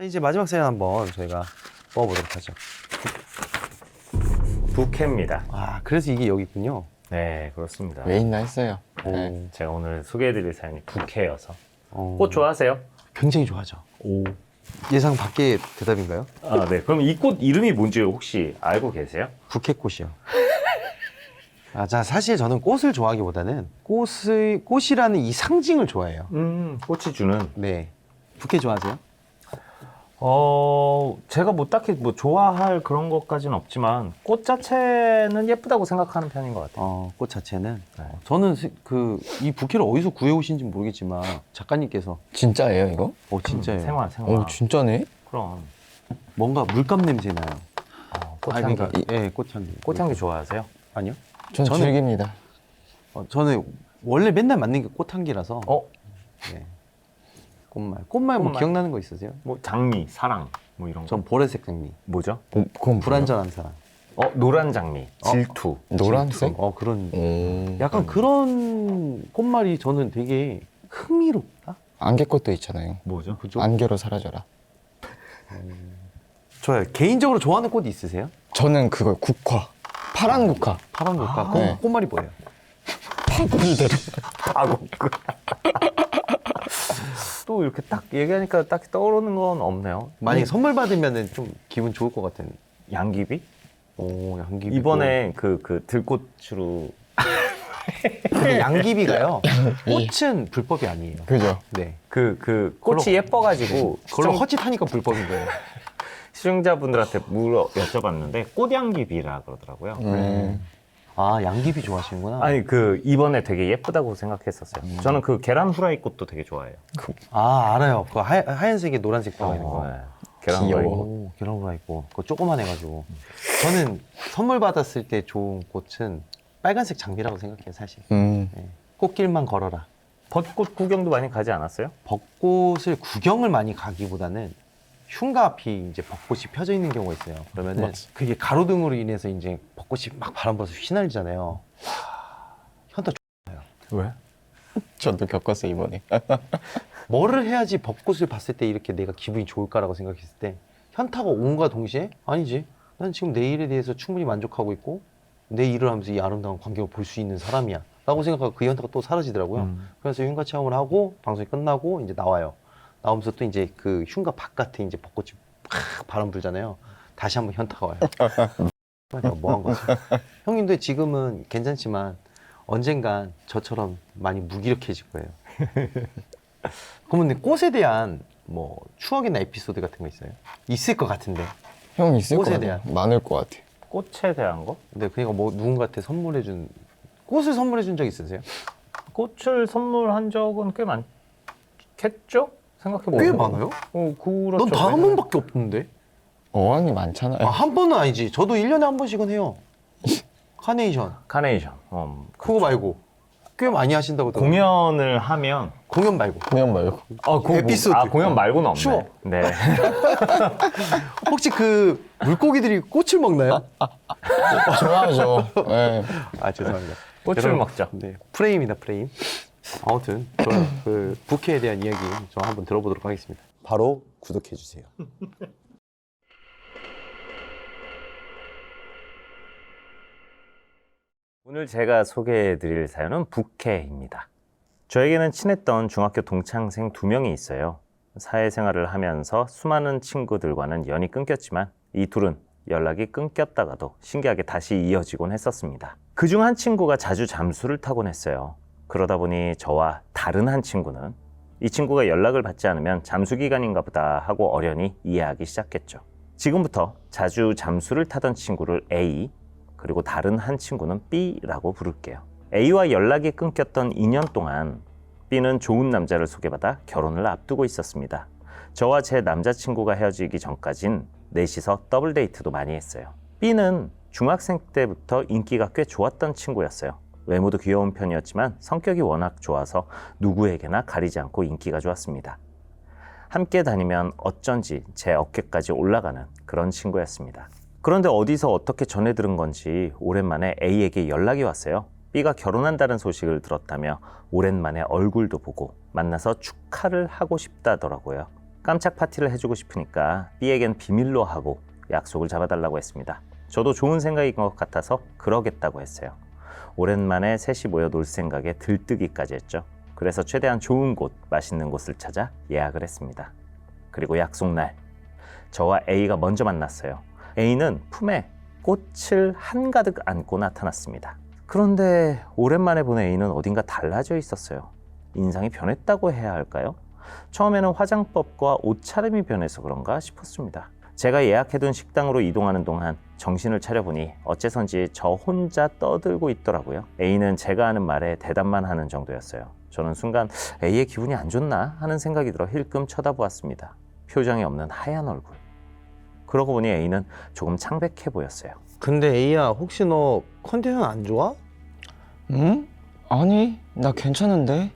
이제 마지막 사연 한번 저희가 뽑아보도록 하죠. 부캐입니다. 아, 그래서 이게 여기 있군요. 네, 그렇습니다. 왜 있나 했어요. 오. 네. 제가 오늘 소개해드릴 사연이 부캐여서. 어, 꽃 좋아하세요? 굉장히 좋아하죠. 오. 예상 밖의 대답인가요? 아, 네. 그럼 이 꽃 이름이 뭔지 혹시 알고 계세요? 부캐꽃이요. 아, 자, 사실 저는 꽃을 좋아하기보다는 꽃이라는 이 상징을 좋아해요. 꽃이 주는. 네. 부캐 좋아하세요? 제가 뭐 딱히 뭐 좋아할 그런 것까지는 없지만 꽃 자체는 예쁘다고 생각하는 편인 것 같아요. 꽃 자체는. 네. 저는 이 부캐를 어디서 구해오신지 모르겠지만 작가님께서 진짜예요, 이거? 진짜예요. 생화. 오, 진짜네? 그럼. 뭔가 물감 냄새 나요. 꽃향기. 예, 꽃향기. 꽃향기 좋아하세요? 아니요. 전 저는- 즐깁니다. 저는 원래 맨날 맞는 게 꽃향기라서. 네. 꽃말 뭐 꽃말. 기억나는 거 있으세요? 뭐 장미, 사랑, 뭐 이런 거. 전 보라색 장미. 뭐죠? 그건 불완전한 사랑. 노란 장미, 질투. 노란색? 그런. 오. 약간 그런 꽃말이 저는 되게 흥미롭다? 안개꽃도 있잖아요. 뭐죠? 그죠? 안개로 사라져라. 좋아요. 개인적으로 좋아하는 꽃 있으세요? 저는 그거 국화. 파란 국화. 파란 꽃가. 네. 꽃말이 뭐예요? 파골대로. 또 이렇게 딱 얘기하니까 딱히 떠오르는 건 없네요. 만약에 선물 받으면 좀 기분 좋을 것 같은. 양귀비? 양귀비. 이번에 그 들꽃으로 양귀비가요. 꽃은 불법이 아니에요. 그죠? 네. 그 꽃이 그걸로- 예뻐가지고 그걸로 헛짓하니까 불법인 거예요. 시청자분들한테 여쭤봤는데 꽃양귀비라 그러더라고요. 양귀비 좋아하시는구나. 아니 이번에 되게 예쁘다고 생각했었어요. 저는 그 계란 후라이 꽃도 되게 좋아해요. 알아요. 그 하얀색에 노란색 들어가 있는 거. 네. 계란 귀여워. 후라이 꽃. 계란 후라이 있고 그거 조그만 해가지고 저는 선물 받았을 때 좋은 꽃은 빨간색 장미라고 생각해요. 사실. 네. 꽃길만 걸어라. 벚꽃 구경도 많이 가지 않았어요? 벚꽃을 구경을 많이 가기보다는 흉가 앞이 이제 벚꽃이 펴져 있는 경우가 있어요. 그러면은 맞아. 그게 가로등으로 인해서 이제 벚꽃이 막 바람 불어서 휘날리잖아요. 현타 왜? 저도 겪었어요, 이번에. 뭐를 해야지 벚꽃을 봤을 때 이렇게 내가 기분이 좋을까라고 생각했을 때 현타가 온과 동시에 아니지. 난 지금 내 일에 대해서 충분히 만족하고 있고 내 일을 하면서 이 아름다운 광경을 볼 수 있는 사람이야 라고 생각하고 그 현타가 또 사라지더라고요. 그래서 흉가 체험을 하고 방송이 끝나고 이제 나와요. 나오면서 또 이제 그 흉가 바깥에 이제 벚꽃이 팍 바람 불잖아요. 다시 한번 현타가 와요. 내가 뭐 한 거지? 형님도 지금은 괜찮지만 언젠간 저처럼 많이 무기력해질 거예요. 그러면 꽃에 대한 뭐 추억이나 에피소드 같은 거 있어요? 있을 것 같은데. 형 있을 것 꽃에 같아요. 대한. 많을 것 같아요. 꽃에 대한 거? 근데 그러니까 뭐 누군가한테 선물해준 꽃을 선물해준 적 있으세요? 꽃을 선물한 적은 꽤 많겠죠? 생각해보면 꽤 많아요? 그렇죠. 넌 다 한 번밖에 없는데? 어항이 많잖아요. 한 번은 아니지. 저도 1년에 한 번씩은 해요. 카네이션. 카네이션. 그거 말고 꽤 많이 하신다고 들었어요. 공연을 하면 공연 말고. 공연 말고. 에피소드. 공연 말고는 없네. 추억. 네. 혹시 그 물고기들이 꽃을 먹나요? 좋아하죠. 네. 죄송합니다. 꽃을 여러분, 먹죠. 네, 프레임이다 프레임. 아무튼 좋아요. 그 부캐에 대한 이야기 저 한번 들어보도록 하겠습니다. 바로 구독해 주세요. 오늘 제가 소개해드릴 사연은 부캐입니다. 저에게는 친했던 중학교 동창생 2명이 있어요. 사회생활을 하면서 수많은 친구들과는 연이 끊겼지만 이 둘은 연락이 끊겼다가도 신기하게 다시 이어지곤 했었습니다. 그중 한 친구가 자주 잠수를 타곤 했어요. 그러다 보니 저와 다른 한 친구는 이 친구가 연락을 받지 않으면 잠수 기간인가 보다 하고 어련히 이해하기 시작했죠. 지금부터 자주 잠수를 타던 친구를 A, 그리고 다른 한 친구는 B라고 부를게요. A와 연락이 끊겼던 2년 동안 B는 좋은 남자를 소개받아 결혼을 앞두고 있었습니다. 저와 제 남자친구가 헤어지기 전까진 넷이서 더블 데이트도 많이 했어요. B는 중학생 때부터 인기가 꽤 좋았던 친구였어요. 외모도 귀여운 편이었지만 성격이 워낙 좋아서 누구에게나 가리지 않고 인기가 좋았습니다. 함께 다니면 어쩐지 제 어깨까지 올라가는 그런 친구였습니다. 그런데 어디서 어떻게 전해 들은 건지 오랜만에 A에게 연락이 왔어요. B가 결혼한다는 소식을 들었다며 오랜만에 얼굴도 보고 만나서 축하를 하고 싶다더라고요. 깜짝 파티를 해주고 싶으니까 B에겐 비밀로 하고 약속을 잡아달라고 했습니다. 저도 좋은 생각인 것 같아서 그러겠다고 했어요. 오랜만에 셋이 모여 놀 생각에 들뜨기까지 했죠. 그래서 최대한 좋은 곳, 맛있는 곳을 찾아 예약을 했습니다. 그리고 약속날, 저와 A가 먼저 만났어요. A는 품에 꽃을 한가득 안고 나타났습니다. 그런데 오랜만에 본 A는 어딘가 달라져 있었어요. 인상이 변했다고 해야 할까요? 처음에는 화장법과 옷차림이 변해서 그런가 싶었습니다. 제가 예약해둔 식당으로 이동하는 동안 정신을 차려보니 어째선지 저 혼자 떠들고 있더라고요. A는 제가 하는 말에 대답만 하는 정도였어요. 저는 순간 A의 기분이 안 좋나 하는 생각이 들어 힐끔 쳐다보았습니다. 표정이 없는 하얀 얼굴. 그러고 보니 A는 조금 창백해 보였어요. 근데 A야, 혹시 너 컨디션 안 좋아? 응? 아니, 나 괜찮은데?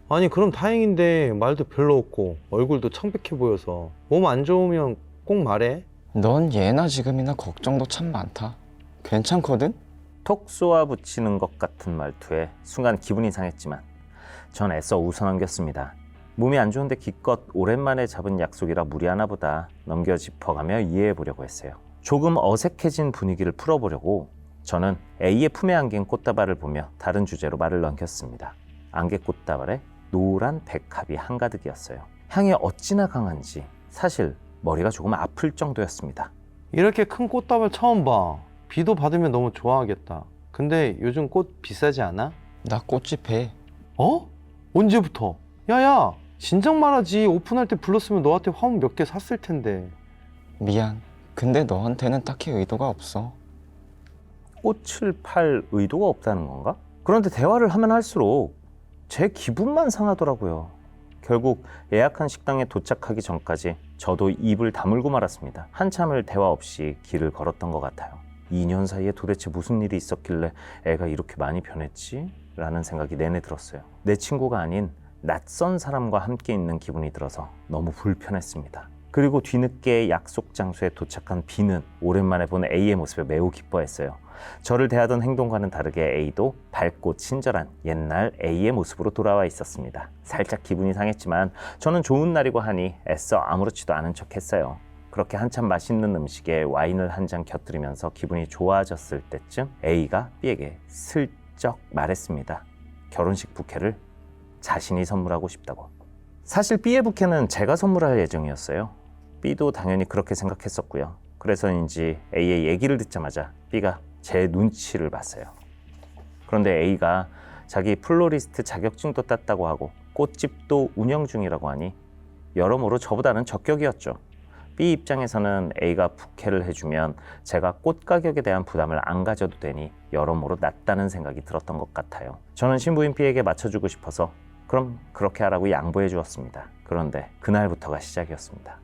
아니, 그럼 다행인데 말도 별로 없고 얼굴도 창백해 보여서. 몸 안 좋으면 꼭 말해. 넌 예나 지금이나 걱정도 참 많다. 괜찮거든? 톡 쏘아 붙이는 것 같은 말투에 순간 기분이 상했지만 전 애써 웃어넘겼습니다. 몸이 안 좋은데 기껏 오랜만에 잡은 약속이라 무리하나 보다 넘겨 짚어가며 이해해 보려고 했어요. 조금 어색해진 분위기를 풀어보려고 저는 A의 품에 안긴 꽃다발을 보며 다른 주제로 말을 넘겼습니다. 안개 꽃다발에 노란 백합이 한가득이었어요. 향이 어찌나 강한지 사실 머리가 조금 아플 정도였습니다. 이렇게 큰 꽃다발 처음 봐. 비도 받으면 너무 좋아하겠다. 근데 요즘 꽃 비싸지 않아? 나 꽃집 해. 어? 언제부터? 야야, 진작 말하지. 오픈할 때 불렀으면 너한테 화분 몇 개 샀을 텐데. 미안. 근데 너한테는 딱히 의도가 없어. 꽃을 팔 의도가 없다는 건가? 그런데 대화를 하면 할수록 제 기분만 상하더라고요. 결국 예약한 식당에 도착하기 전까지 저도 입을 다물고 말았습니다. 한참을 대화 없이 길을 걸었던 것 같아요. 2년 사이에 도대체 무슨 일이 있었길래 애가 이렇게 많이 변했지? 라는 생각이 내내 들었어요. 내 친구가 아닌 낯선 사람과 함께 있는 기분이 들어서 너무 불편했습니다. 그리고 뒤늦게 약속 장소에 도착한 B는 오랜만에 본 A의 모습에 매우 기뻐했어요. 저를 대하던 행동과는 다르게 A도 밝고 친절한 옛날 A의 모습으로 돌아와 있었습니다. 살짝 기분이 상했지만 저는 좋은 날이고 하니 애써 아무렇지도 않은 척 했어요. 그렇게 한참 맛있는 음식에 와인을 한 잔 곁들이면서 기분이 좋아졌을 때쯤 A가 B에게 슬쩍 말했습니다. 결혼식 부케를 자신이 선물하고 싶다고. 사실 B의 부케는 제가 선물할 예정이었어요. B도 당연히 그렇게 생각했었고요. 그래서인지 A의 얘기를 듣자마자 B가 제 눈치를 봤어요. 그런데 A가 자기 플로리스트 자격증도 땄다고 하고 꽃집도 운영 중이라고 하니 여러모로 저보다는 적격이었죠. B 입장에서는 A가 부케를 해주면 제가 꽃 가격에 대한 부담을 안 가져도 되니 여러모로 낫다는 생각이 들었던 것 같아요. 저는 신부인 B에게 맞춰주고 싶어서 그럼 그렇게 하라고 양보해 주었습니다. 그런데 그날부터가 시작이었습니다.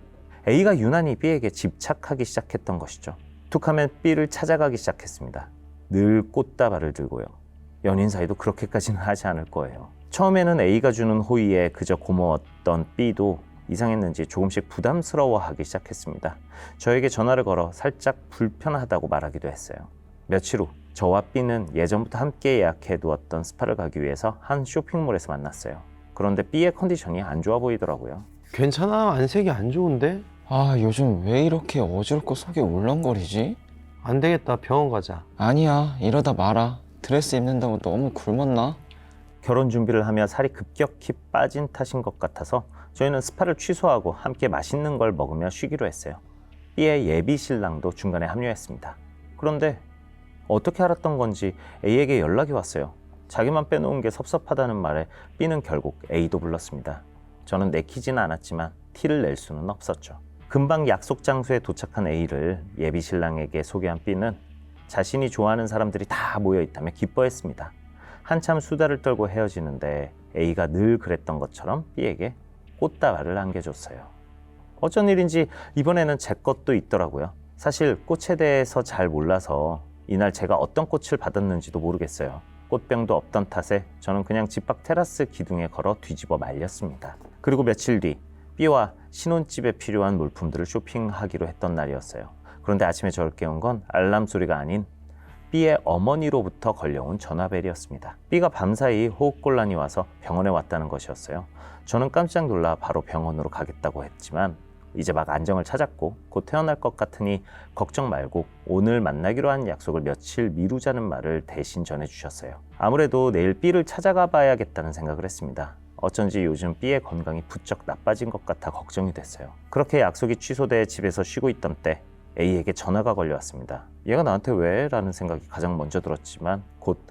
A가 유난히 B에게 집착하기 시작했던 것이죠. 툭하면 B를 찾아가기 시작했습니다. 늘 꽃다발을 들고요. 연인 사이도 그렇게까지는 하지 않을 거예요. 처음에는 A가 주는 호의에 그저 고마웠던 B도 이상했는지 조금씩 부담스러워하기 시작했습니다. 저에게 전화를 걸어 살짝 불편하다고 말하기도 했어요. 며칠 후 저와 B는 예전부터 함께 예약해두었던 스파를 가기 위해서 한 쇼핑몰에서 만났어요. 그런데 B의 컨디션이 안 좋아 보이더라고요. 괜찮아. 안색이 안 좋은데? 아, 요즘 왜 이렇게 어지럽고 속이 울렁거리지? 안 되겠다. 병원 가자. 아니야, 이러다 말아. 드레스 입는다고 너무 굶었나? 결혼 준비를 하며 살이 급격히 빠진 탓인 것 같아서 저희는 스파를 취소하고 함께 맛있는 걸 먹으며 쉬기로 했어요. B의 예비 신랑도 중간에 합류했습니다. 그런데 어떻게 알았던 건지 A에게 연락이 왔어요. 자기만 빼놓은 게 섭섭하다는 말에 B는 결국 A도 불렀습니다. 저는 내키지는 않았지만 티를 낼 수는 없었죠. 금방 약속 장소에 도착한 A를 예비 신랑에게 소개한 B는 자신이 좋아하는 사람들이 다 모여있다며 기뻐했습니다. 한참 수다를 떨고 헤어지는데 A가 늘 그랬던 것처럼 B에게 꽃다발을 안겨줬어요. 어쩐 일인지 이번에는 제 것도 있더라고요. 사실 꽃에 대해서 잘 몰라서 이날 제가 어떤 꽃을 받았는지도 모르겠어요. 꽃병도 없던 탓에 저는 그냥 집 밖 테라스 기둥에 걸어 뒤집어 말렸습니다. 그리고 며칠 뒤 B와 신혼집에 필요한 물품들을 쇼핑하기로 했던 날이었어요. 그런데 아침에 저를 깨운 건 알람 소리가 아닌 B의 어머니로부터 걸려온 전화벨이었습니다. B가 밤사이 호흡곤란이 와서 병원에 왔다는 것이었어요. 저는 깜짝 놀라 바로 병원으로 가겠다고 했지만 이제 막 안정을 찾았고 곧 태어날 것 같으니 걱정 말고 오늘 만나기로 한 약속을 며칠 미루자는 말을 대신 전해주셨어요. 아무래도 내일 B를 찾아가 봐야겠다는 생각을 했습니다. 어쩐지 요즘 B의 건강이 부쩍 나빠진 것 같아 걱정이 됐어요. 그렇게 약속이 취소돼 집에서 쉬고 있던 때 A에게 전화가 걸려왔습니다. 얘가 나한테 왜? 라는 생각이 가장 먼저 들었지만 곧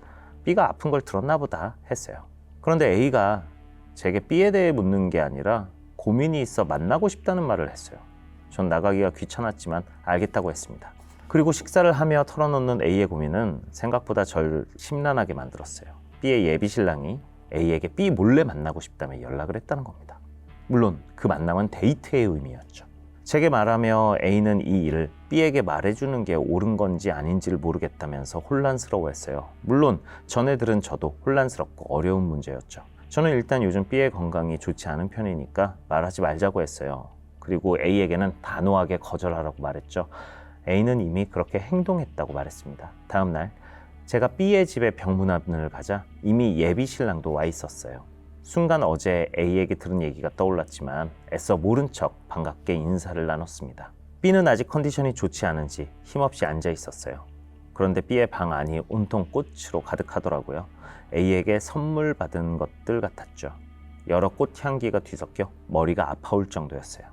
B가 아픈 걸 들었나 보다 했어요. 그런데 A가 제게 B에 대해 묻는 게 아니라 고민이 있어 만나고 싶다는 말을 했어요. 전 나가기가 귀찮았지만 알겠다고 했습니다. 그리고 식사를 하며 털어놓는 A의 고민은 생각보다 절 심란하게 만들었어요. B의 예비 신랑이 A에게 B 몰래 만나고 싶다며 연락을 했다는 겁니다. 물론 그 만남은 데이트의 의미였죠. 제게 말하며 A는 이 일을 B에게 말해주는 게 옳은 건지 아닌지를 모르겠다면서 혼란스러워했어요. 물론 전에 들은 저도 혼란스럽고 어려운 문제였죠. 저는 일단 요즘 B의 건강이 좋지 않은 편이니까 말하지 말자고 했어요. 그리고 A에게는 단호하게 거절하라고 말했죠. A는 이미 그렇게 행동했다고 말했습니다. 다음 날 제가 B의 집에 병문안을 가자 이미 예비 신랑도 와 있었어요. 순간 어제 A에게 들은 얘기가 떠올랐지만 애써 모른 척 반갑게 인사를 나눴습니다. B는 아직 컨디션이 좋지 않은지 힘없이 앉아 있었어요. 그런데 B의 방 안이 온통 꽃으로 가득하더라고요. A에게 선물 받은 것들 같았죠. 여러 꽃향기가 뒤섞여 머리가 아파올 정도였어요.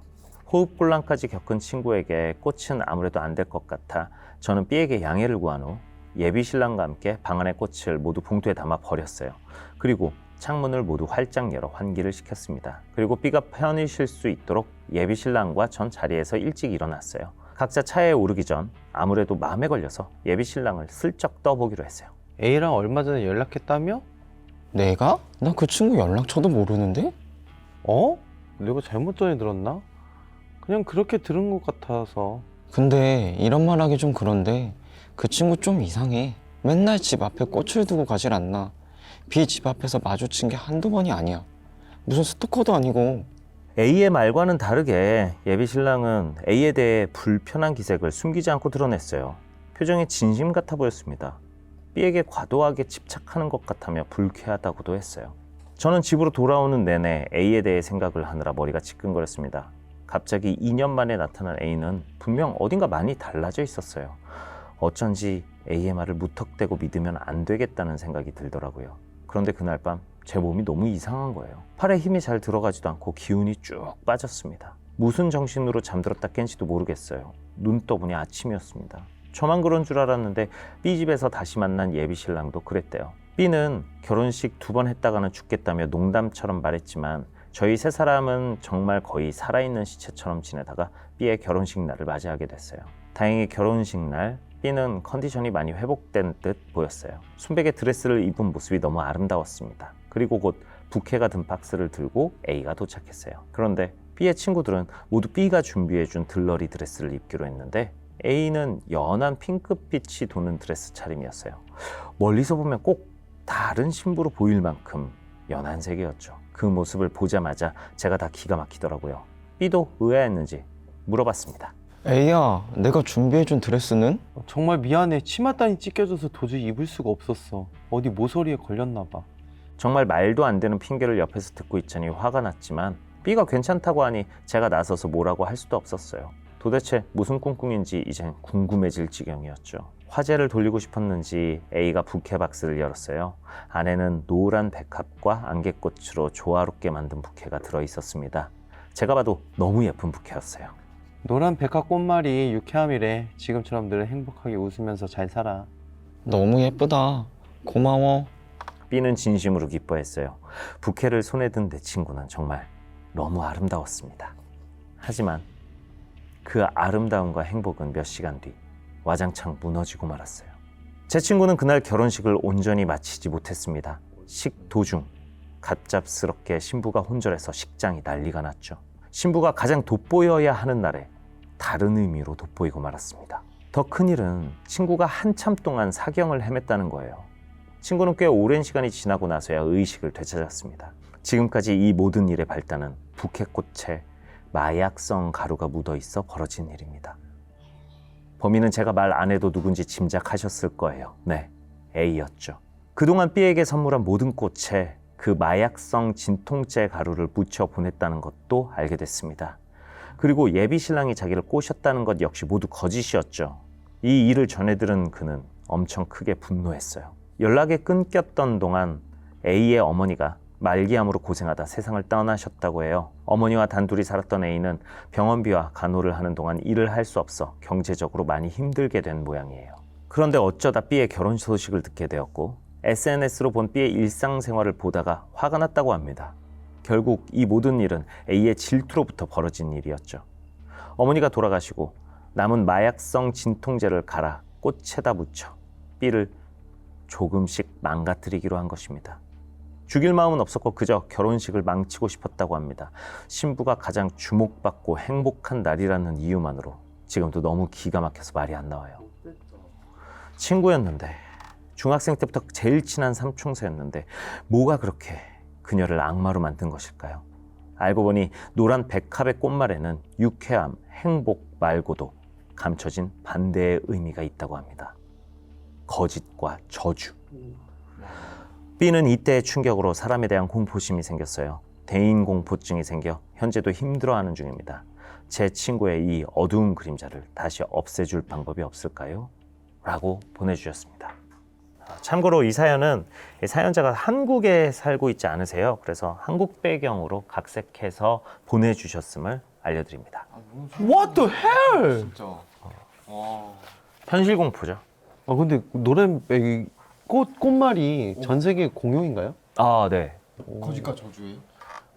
호흡곤란까지 겪은 친구에게 꽃은 아무래도 안 될 것 같아 저는 B에게 양해를 구한 후 예비 신랑과 함께 방 안의 꽃을 모두 봉투에 담아 버렸어요. 그리고 창문을 모두 활짝 열어 환기를 시켰습니다. 그리고 B가 편히 쉴 수 있도록 예비 신랑과 전 자리에서 일찍 일어났어요. 각자 차에 오르기 전 아무래도 마음에 걸려서 예비 신랑을 슬쩍 떠보기로 했어요. A랑 얼마 전에 연락했다며? 내가? 나 그 친구 연락처도 모르는데? 어? 내가 잘못 전해 들었나? 그냥 그렇게 들은 것 같아서. 근데 이런 말 하기 좀 그런데 그 친구 좀 이상해. 맨날 집 앞에 꽃을 두고 가질 않나. B 집 앞에서 마주친 게 한두 번이 아니야. 무슨 스토커도 아니고. A의 말과는 다르게 예비 신랑은 A에 대해 불편한 기색을 숨기지 않고 드러냈어요. 표정이 진심 같아 보였습니다. B에게 과도하게 집착하는 것 같으며 불쾌하다고도 했어요. 저는 집으로 돌아오는 내내 A에 대해 생각을 하느라 머리가 지끈거렸습니다. 갑자기 2년 만에 나타난 A는 분명 어딘가 많이 달라져 있었어요. 어쩐지 A의 말을 무턱대고 믿으면 안 되겠다는 생각이 들더라고요. 그런데 그날 밤 제 몸이 너무 이상한 거예요. 팔에 힘이 잘 들어가지도 않고 기운이 쭉 빠졌습니다. 무슨 정신으로 잠들었다 깬지도 모르겠어요. 눈 떠보니 아침이었습니다. 저만 그런 줄 알았는데 B 집에서 다시 만난 예비 신랑도 그랬대요. B는 결혼식 2번 했다가는 죽겠다며 농담처럼 말했지만 저희 세 사람은 정말 거의 살아있는 시체처럼 지내다가 B의 결혼식 날을 맞이하게 됐어요. 다행히 결혼식 날 B는 컨디션이 많이 회복된 듯 보였어요. 순백의 드레스를 입은 모습이 너무 아름다웠습니다. 그리고 곧 부케가 든 박스를 들고 A가 도착했어요. 그런데 B의 친구들은 모두 B가 준비해준 들러리 드레스를 입기로 했는데 A는 연한 핑크빛이 도는 드레스 차림이었어요. 멀리서 보면 꼭 다른 신부로 보일 만큼 연한 색이었죠. 그 모습을 보자마자 제가 다 기가 막히더라고요. B도 의아했는지 물어봤습니다. A야, 내가 준비해준 드레스는? 정말 미안해. 치맛단이 찢겨져서 도저히 입을 수가 없었어. 어디 모서리에 걸렸나 봐. 정말 말도 안 되는 핑계를 옆에서 듣고 있자니 화가 났지만 B가 괜찮다고 하니 제가 나서서 뭐라고 할 수도 없었어요. 도대체 무슨 꿍꿍인지 이젠 궁금해질 지경이었죠. 화제를 돌리고 싶었는지 A가 부케 박스를 열었어요. 안에는 노란 백합과 안개꽃으로 조화롭게 만든 부케가 들어있었습니다. 제가 봐도 너무 예쁜 부케였어요. 노란 백합 꽃말이 유쾌함이래. 지금처럼 늘 행복하게 웃으면서 잘 살아. 너무 예쁘다. 고마워. B는 진심으로 기뻐했어요. 부케를 손에 든 내 친구는 정말 너무 아름다웠습니다. 하지만 그 아름다움과 행복은 몇 시간 뒤 와장창 무너지고 말았어요. 제 친구는 그날 결혼식을 온전히 마치지 못했습니다. 식도중 갑작스럽게 신부가 혼절해서 식장이 난리가 났죠. 신부가 가장 돋보여야 하는 날에 다른 의미로 돋보이고 말았습니다. 더 큰일은 친구가 한참 동안 사경을 헤맸다는 거예요. 친구는 꽤 오랜 시간이 지나고 나서야 의식을 되찾았습니다. 지금까지 이 모든 일의 발단은 부케꽃에 마약성 가루가 묻어 있어 벌어진 일입니다. 범인은 제가 말 안 해도 누군지 짐작하셨을 거예요. 네, A였죠. 그동안 B에게 선물한 모든 꽃에 그 마약성 진통제 가루를 묻혀 보냈다는 것도 알게 됐습니다. 그리고 예비 신랑이 자기를 꼬셨다는 것 역시 모두 거짓이었죠. 이 일을 전해들은 그는 엄청 크게 분노했어요. 연락이 끊겼던 동안 A의 어머니가 말기암으로 고생하다 세상을 떠나셨다고 해요. 어머니와 단둘이 살았던 A는 병원비와 간호를 하는 동안 일을 할 수 없어 경제적으로 많이 힘들게 된 모양이에요. 그런데 어쩌다 B의 결혼 소식을 듣게 되었고 SNS로 본 B의 일상생활을 보다가 화가 났다고 합니다. 결국 이 모든 일은 A의 질투로부터 벌어진 일이었죠. 어머니가 돌아가시고 남은 마약성 진통제를 갈아 꽃에다 묻혀 B를 조금씩 망가뜨리기로 한 것입니다. 죽일 마음은 없었고 그저 결혼식을 망치고 싶었다고 합니다. 신부가 가장 주목받고 행복한 날이라는 이유만으로 지금도 너무 기가 막혀서 말이 안 나와요. 친구였는데 중학생 때부터 제일 친한 삼총사였는데 뭐가 그렇게 그녀를 악마로 만든 것일까요? 알고 보니 노란 백합의 꽃말에는 유쾌함, 행복 말고도 감춰진 반대의 의미가 있다고 합니다. 거짓과 저주. B는 이때의 충격으로 사람에 대한 공포심이 생겼어요. 대인공포증이 생겨 현재도 힘들어하는 중입니다. 제 친구의 이 어두운 그림자를 다시 없애줄 방법이 없을까요? 라고 보내주셨습니다. 참고로 이 사연은 사연자가 한국에 살고 있지 않으세요. 그래서 한국 배경으로 각색해서 보내주셨음을 알려드립니다. What the hell? 진짜. 현실 공포죠. 근데 노란 이 꽃말이 전 세계 공용인가요? 아, 네. 거짓과 저주예요?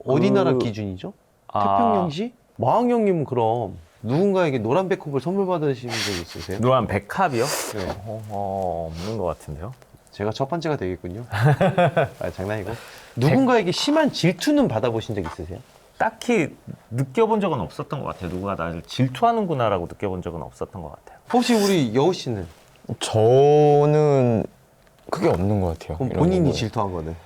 어디 나라 기준이죠? 태평양시? 마왕 형님은 그럼 누군가에게 노란 백합을 선물 받으신 적 있으세요? 노란 백합이요? 네. 없는 것 같은데요. 제가 첫 번째가 되겠군요. 장난이고. 누군가에게 심한 질투는 받아보신 적 있으세요? 딱히 느껴본 적은 없었던 것 같아요. 누가 나를 질투하는구나라고 느껴본 적은 없었던 것 같아요. 혹시 우리 여우 씨는? 저는 크게 없는 것 같아요. 그럼 이런 본인이 거는. 질투한 거는?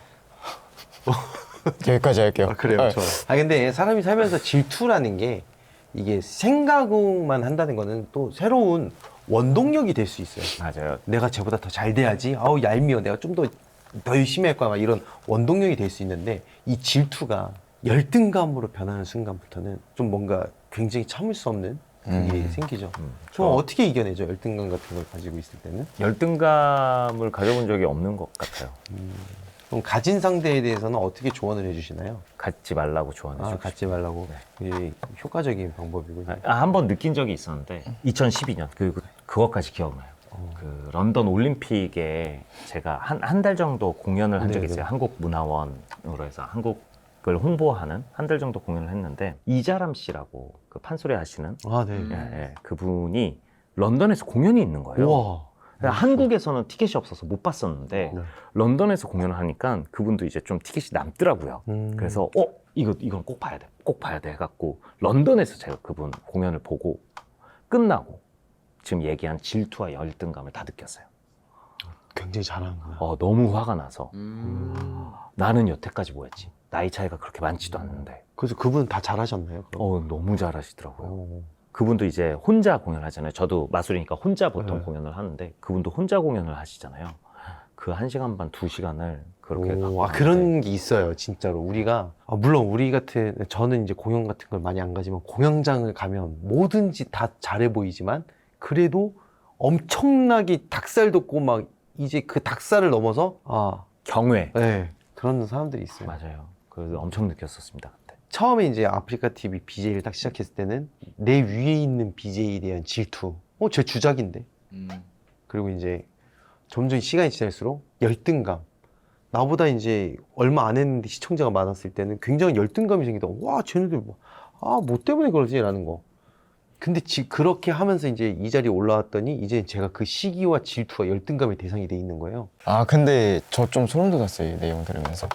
여기까지 할게요. 그래요? 네. 좋아요. 근데 사람이 살면서 질투라는 게 이게 생각만 한다는 거는 또 새로운 원동력이 될 수 있어요. 맞아요. 내가 쟤보다 더 잘 돼야지. 아우 얄미워. 내가 좀 더 열심히 할 거야. 막 이런 원동력이 될 수 있는데 이 질투가 열등감으로 변하는 순간부터는 좀 뭔가 굉장히 참을 수 없는 그게 생기죠. 그럼 어떻게 이겨내죠? 열등감 같은 걸 가지고 있을 때는? 열등감을 가져본 적이 없는 것 같아요. 그럼 가진 상대에 대해서는 어떻게 조언을 해주시나요? 갖지 말라고 조언해주고 갖지 말라고. 그게 효과적인 방법이군요. 한 번 느낀 적이 있었는데 2012년 그것까지 기억나요. 그 런던 올림픽에 제가 한 달 정도 공연을 한 적이 네, 네. 있어요. 한국문화원으로 해서 한국을 홍보하는 한 달 정도 공연을 했는데 이자람 씨라고 그 판소리 하시는 네. 예, 그분이 런던에서 공연이 있는 거예요. 우와. 한국에서는 티켓이 없어서 못 봤었는데 네. 런던에서 공연을 하니까 그분도 이제 좀 티켓이 남더라고요. 그래서 이건 꼭 봐야 돼. 꼭 봐야 돼 해갖고 런던에서 제가 그분 공연을 보고 끝나고 지금 얘기한 질투와 열등감을 다 느꼈어요. 굉장히 잘하는구나. 너무 화가 나서 나는 여태까지 뭐 했지? 나이 차이가 그렇게 많지도 않는데 그래서 그분 다 잘하셨나요? 그럼? 너무 잘하시더라고요. 그분도 이제 혼자 공연을 하잖아요. 저도 마술이니까 혼자 보통 네. 공연을 하는데 그분도 혼자 공연을 하시잖아요. 그 1시간 반, 2시간을 그렇게 갖고 그런 게 있어요, 진짜로. 우리가, 물론 우리 같은, 저는 이제 공연 같은 걸 많이 안 가지만 공연장을 가면 뭐든지 다 잘해 보이지만 그래도 엄청나게 닭살 돋고 막 이제 그 닭살을 넘어서, 경외. 네, 그런 사람들이 있어요. 맞아요. 그래서 엄청 느꼈었습니다. 그때. 처음에 이제 아프리카 TV BJ를 딱 시작했을 때는 내 위에 있는 BJ에 대한 질투. 제 주작인데. 그리고 이제 점점 시간이 지날수록 열등감. 나보다 이제 얼마 안 했는데 시청자가 많았을 때는 굉장히 열등감이 생기다. 와, 쟤네들 뭐 때문에 그러지? 라는 거. 근데 그렇게 하면서 이제 이 자리에 올라왔더니 이제 제가 그 시기와 질투와 열등감의 대상이 돼 있는 거예요. 근데 저 좀 소름 돋았어요, 이 내용 들으면서.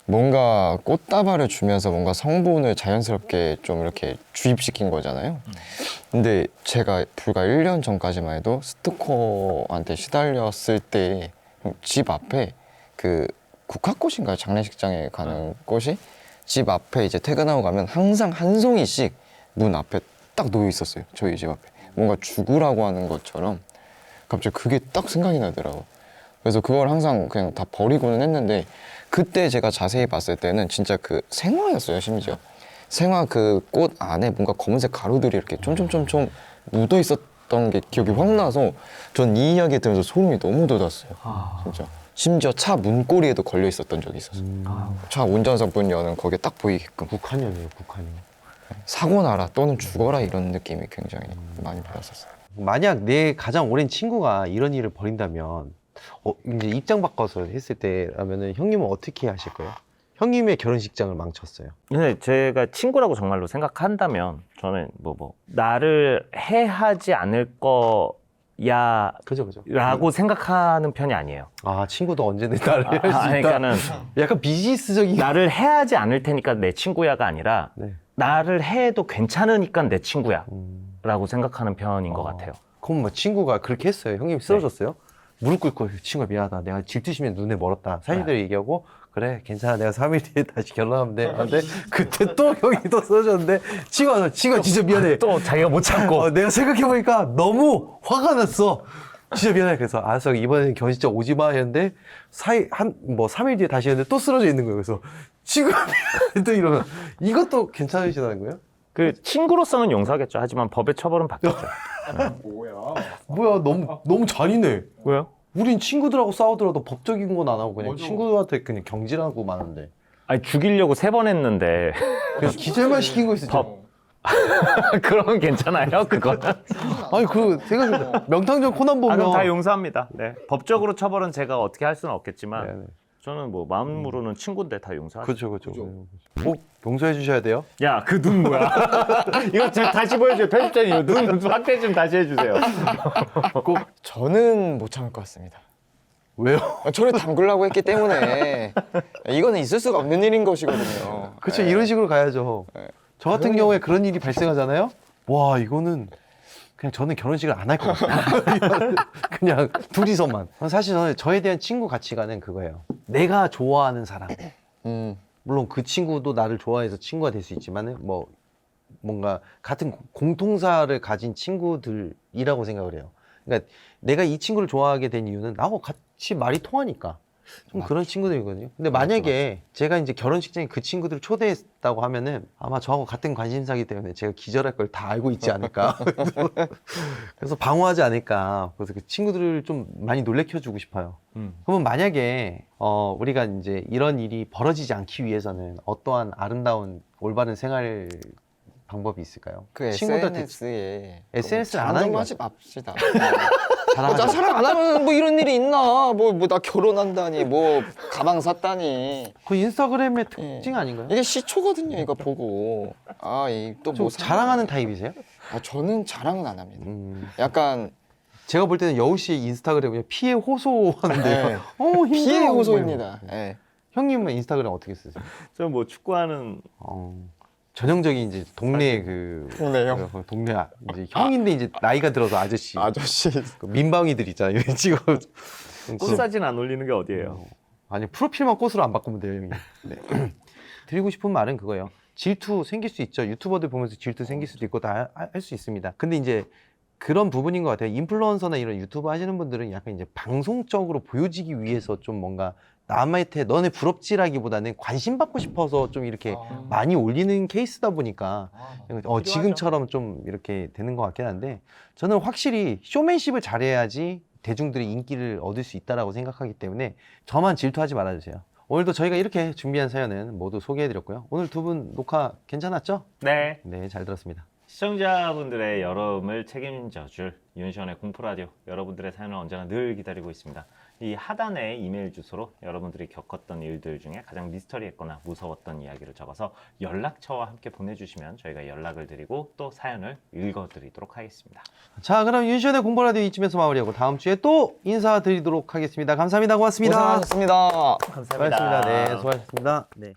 뭔가 꽃다발을 주면서 뭔가 성분을 자연스럽게 좀 이렇게 주입시킨 거잖아요. 근데 제가 불과 1년 전까지만 해도 스토커한테 시달렸을 때 집 앞에 그 국화꽃인가요? 장례식장에 가는 꽃이 집 앞에 이제 퇴근하고 가면 항상 한 송이씩 문 앞에 딱 놓여 있었어요. 저희 집 앞에. 뭔가 죽으라고 하는 것처럼 갑자기 그게 딱 생각이 나더라고. 그래서 그걸 항상 그냥 다 버리고는 했는데 그때 제가 자세히 봤을 때는 진짜 그 생화였어요. 심지어 생화 그 꽃 안에 뭔가 검은색 가루들이 이렇게 쫌쫌쫌쫌 묻어 있었던 게 기억이 확 나서 전 이 이야기 들으면서 소름이 너무 돋았어요. 진짜. 심지어 차 문고리에도 걸려 있었던 적이 있었어요. 차 운전석 문 여는 거기에 딱 보이게끔. 북한이네요, 북한이. 사고 나라 또는 죽어라 이런 느낌이 굉장히 많이 받았었어요. 만약 내 가장 오랜 친구가 이런 일을 벌인다면 이제 입장 바꿔서 했을 때라면은 형님은 어떻게 하실 거예요? 형님의 결혼식장을 망쳤어요. 근데 제가 친구라고 정말로 생각한다면 저는 뭐 나를 해하지 않을 거야 그죠. 라고 생각하는 편이 아니에요. 아, 친구도 언제든 나를 할 수 있다. 그러니까는 약간 비즈니스적인. 나를 해하지 않을 테니까 내 친구야가 아니라 네. 나를 해도 괜찮으니까 내 친구야 음. 라고 생각하는 편인 것 같아요. 그럼 뭐 친구가 그렇게 했어요. 형님이 쓰러졌어요. 무릎 꿇고 친구가 미안하다. 내가 질투심에 눈에 멀었다. 사실대로 얘기하고 그래 괜찮아. 내가 3일 뒤에 다시 결혼하면 돼. 근데 그때 또 형이 또 쓰러졌는데 친구가 진짜 미안해. 또 자기가 못 참고 내가 생각해보니까 너무 화가 났어. 진짜 미안해. 그래서 알았어. 이번엔 결혼식장 오지 마 했는데 3일 뒤에 다시 했는데 또 쓰러져 있는 거예요. 그래서 친구가 미안해. 또 이러면 이것도 괜찮으시다는 거예요? 그 친구로서는 용서하겠죠. 하지만 법의 처벌은 받겠죠. 뭐야 너무 잔인해. 왜요? 우린 친구들하고 싸우더라도 법적인 건 안 하고 그냥 친구들한테 그냥 경질하고 마는데. 아니 죽이려고 3번 했는데 그래서 기절만 시킨 거 있었죠. 법. 그러면 괜찮아요? 그거는? 아니 그 생각해 명탕전 코난 보면 그럼 다 용서합니다. 네. 법적으로 처벌은 제가 어떻게 할 수는 없겠지만 네네. 저는 뭐 마음으로는 친구인데 다 용서하죠. 그렇죠. 꼭 용서해 주셔야 돼요. 야, 그 눈 뭐야? 이거 다시 보여줘요. 편집자님 눈 확대 좀 다시 해주세요. 저는 못 참을 것 같습니다. 왜요? 저를 담그려고 했기 때문에 이거는 있을 수가 없는 일인 것이거든요. 그렇죠. 이런 식으로 가야죠. 네. 저 같은 경우에 그런 일이 발생하잖아요. 와 이거는 그냥 저는 결혼식을 안 할 것 같아요. 그냥 둘이서만. 사실 저는 저에 대한 친구 가치관은 그거예요. 내가 좋아하는 사람. 물론 그 친구도 나를 좋아해서 친구가 될 수 있지만은 뭐 뭔가 같은 공통사를 가진 친구들이라고 생각을 해요. 그러니까 내가 이 친구를 좋아하게 된 이유는 나하고 같이 말이 통하니까. 좀 그런 친구들이거든요. 근데 만약에 제가 이제 결혼식장에 그 친구들을 초대했다고 하면은 아마 저하고 같은 관심사이기 때문에 제가 기절할 걸 다 알고 있지 않을까. 그래서 방어하지 않을까. 그래서 그 친구들을 좀 많이 놀래켜주고 싶어요. 그러면 만약에 우리가 이제 이런 일이 벌어지지 않기 위해서는 어떠한 아름다운 올바른 생활 방법이 있을까요? 그 친구들한테 SNS에 SNS를 안 하는 거 하지 맙시다. 자랑하지 나 사랑 안 하면 뭐 이런 일이 있나? 뭐 나 결혼한다니, 뭐 가방 샀다니. 그 인스타그램의 특징 아닌가요? 이게 시초거든요. 이거 보고 또 좀 뭐 자랑하는 타입이세요? 저는 자랑은 안 합니다. 약간 제가 볼 때는 여우 씨의 인스타그램 그냥 피해 호소하는데요. 네. 힘들어. 피해 호소입니다. 네. 형님은 인스타그램 어떻게 쓰세요? 저 뭐 축구하는 전형적인 이제 동네 동네요? 동네 이제 형인데 이제 나이가 들어서 아저씨. 아저씨. 그 민방위들 있잖아요. 지금 꽃 사진 안 올리는 게 어디예요? 아니 프로필만 꽃으로 안 바꾸면 돼요, 형님. 네. 드리고 싶은 말은 그거예요. 질투 생길 수 있죠. 유튜버들 보면서 질투 생길 수도 있고 다 할 수 있습니다. 근데 이제 그런 부분인 것 같아요. 인플루언서나 이런 유튜브 하시는 분들은 약간 이제 방송적으로 보여지기 위해서 좀 뭔가 남한테 너네 부럽지라기보다는 관심 받고 싶어서 좀 이렇게 많이 올리는 케이스다 보니까 지금처럼 좀 이렇게 되는 것 같긴 한데 저는 확실히 쇼맨십을 잘해야지 대중들의 인기를 얻을 수 있다라고 생각하기 때문에 저만 질투하지 말아주세요. 오늘도 저희가 이렇게 준비한 사연은 모두 소개해드렸고요. 오늘 두 분 녹화 괜찮았죠? 네. 네, 잘 들었습니다. 시청자분들의 여름을 책임져줄 윤시원의 공포라디오, 여러분들의 사연을 언제나 늘 기다리고 있습니다. 이 하단의 이메일 주소로 여러분들이 겪었던 일들 중에 가장 미스터리했거나 무서웠던 이야기를 적어서 연락처와 함께 보내주시면 저희가 연락을 드리고 또 사연을 읽어드리도록 하겠습니다. 자, 그럼 윤시원의 공포라디오 이쯤에서 마무리하고 다음 주에 또 인사드리도록 하겠습니다. 감사합니다. 고맙습니다. 고생하셨습니다. 감사합니다. 수고하셨습니다. 네, 수고하셨습니다. 네.